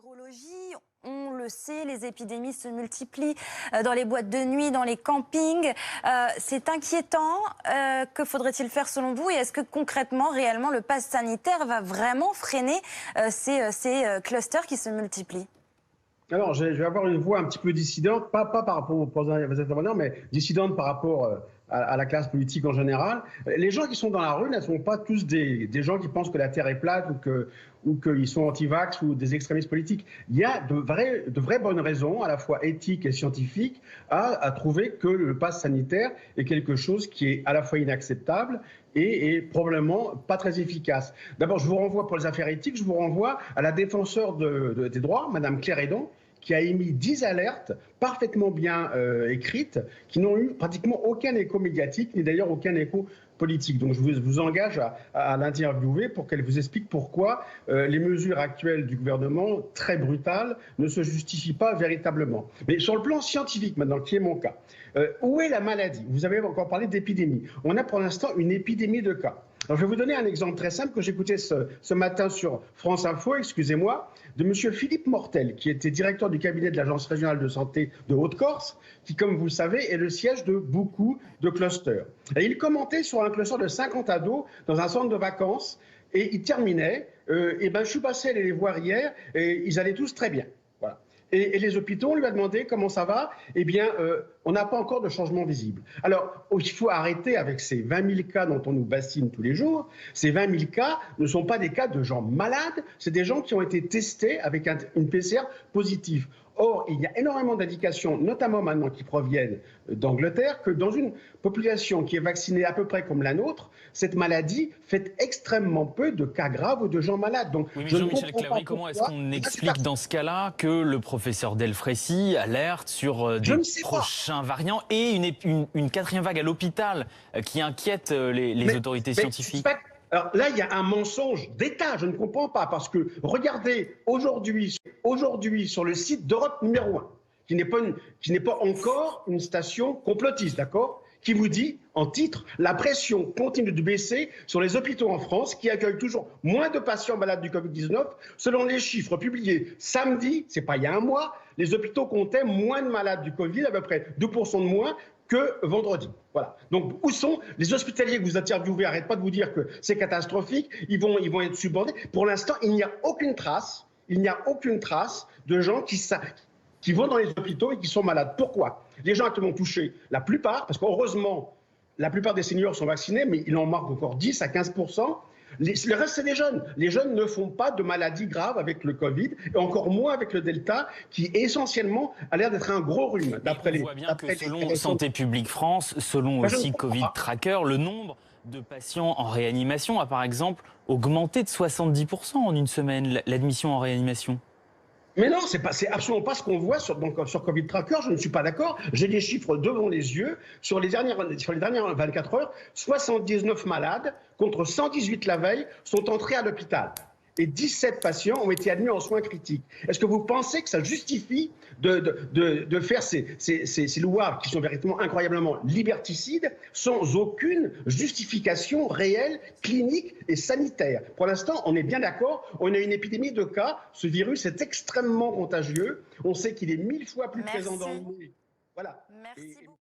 virologie, on le sait, les épidémies se multiplient dans les boîtes de nuit, dans les campings. C'est inquiétant. Que faudrait-il faire selon vous? Et est-ce que concrètement, réellement, le pass sanitaire va vraiment freiner ces clusters qui se multiplient? Alors, je vais avoir une voix un petit peu dissidente, pas par rapport aux intervenants, mais dissidente par rapport à la classe politique en général. Les gens qui sont dans la rue ne sont pas tous des gens qui pensent que la Terre est plate ou qu'ils sont anti-vax ou des extrémistes politiques. Il y a de vraies bonnes raisons, à la fois éthiques et scientifiques, à trouver que le pass sanitaire est quelque chose qui est à la fois inacceptable et probablement pas très efficace. D'abord, je vous renvoie pour les affaires éthiques, je vous renvoie à la défenseur des droits, Madame Claire Hédon, qui a émis 10 alertes parfaitement bien écrites, qui n'ont eu pratiquement aucun écho médiatique, ni d'ailleurs aucun écho politique. Donc je vous engage à l'interviewer pour qu'elle vous explique pourquoi les mesures actuelles du gouvernement, très brutales, ne se justifient pas véritablement. Mais sur le plan scientifique maintenant, qui est mon cas, où est la maladie? Vous avez encore parlé d'épidémie. On a pour l'instant une épidémie de cas. Alors, je vais vous donner un exemple très simple que j'écoutais ce matin sur France Info, excusez-moi, de M. Philippe Mortel, qui était directeur du cabinet de l'Agence régionale de santé de Haute-Corse, qui, comme vous le savez, est le siège de beaucoup de clusters. Et il commentait sur un cluster de 50 ados dans un centre de vacances et il terminait je suis passé aller les voir hier et ils allaient tous très bien. Voilà. Et les hôpitaux, on lui a demandé comment ça va. Eh bien, on n'a pas encore de changement visible. Alors, il faut arrêter avec ces 20 000 cas dont on nous bassine tous les jours. Ces 20 000 cas ne sont pas des cas de gens malades, c'est des gens qui ont été testés avec une PCR positive. Or, il y a énormément d'indications, notamment maintenant qui proviennent d'Angleterre, que dans une population qui est vaccinée à peu près comme la nôtre, cette maladie fait extrêmement peu de cas graves ou de gens malades. Donc, oui, mais Jean-Michel Claverie, comment est-ce qu'on explique dans ce cas-là que le professeur Delfraissy alerte sur des prochains variants et une quatrième vague à l'hôpital qui inquiète les autorités scientifiques? Alors là, il y a un mensonge d'État, je ne comprends pas, parce que regardez aujourd'hui sur le site d'Europe numéro 1, qui n'est pas encore une station complotiste, d'accord, qui vous dit, en titre, la pression continue de baisser sur les hôpitaux en France, qui accueillent toujours moins de patients malades du Covid-19. Selon les chiffres publiés samedi, c'est pas il y a un mois, les hôpitaux comptaient moins de malades du Covid, à peu près 2% de moins que vendredi. Voilà. Donc, où sont les hospitaliers que vous interviewez? Arrêtez pas de vous dire que c'est catastrophique, ils vont être subordonnés. Pour l'instant, il n'y a aucune trace de gens qui vont dans les hôpitaux et qui sont malades. Pourquoi? Les gens qui l'ont touché, la plupart, parce qu'heureusement, la plupart des seniors sont vaccinés, mais il en manque encore 10 à 15%. Le reste, c'est les jeunes. Les jeunes ne font pas de maladies graves avec le Covid, et encore moins avec le Delta, qui essentiellement a l'air d'être un gros rhume. On voit bien que selon Santé publique France, selon aussi Covid Tracker, le nombre de patients en réanimation a par exemple augmenté de 70% en une semaine, l'admission en réanimation. Mais non, c'est absolument pas ce qu'on voit sur Covid Tracker. Je ne suis pas d'accord. J'ai des chiffres devant les yeux. Sur les dernières 24 heures, 79 malades contre 118 la veille sont entrés à l'hôpital. Et 17 patients ont été admis en soins critiques. Est-ce que vous pensez que ça justifie de faire ces lois qui sont véritablement incroyablement liberticides sans aucune justification réelle, clinique et sanitaire? Pour l'instant, on est bien d'accord, on a une épidémie de cas. Ce virus est extrêmement contagieux. On sait qu'il est 1000 fois plus présent dans le monde. Voilà. Merci beaucoup.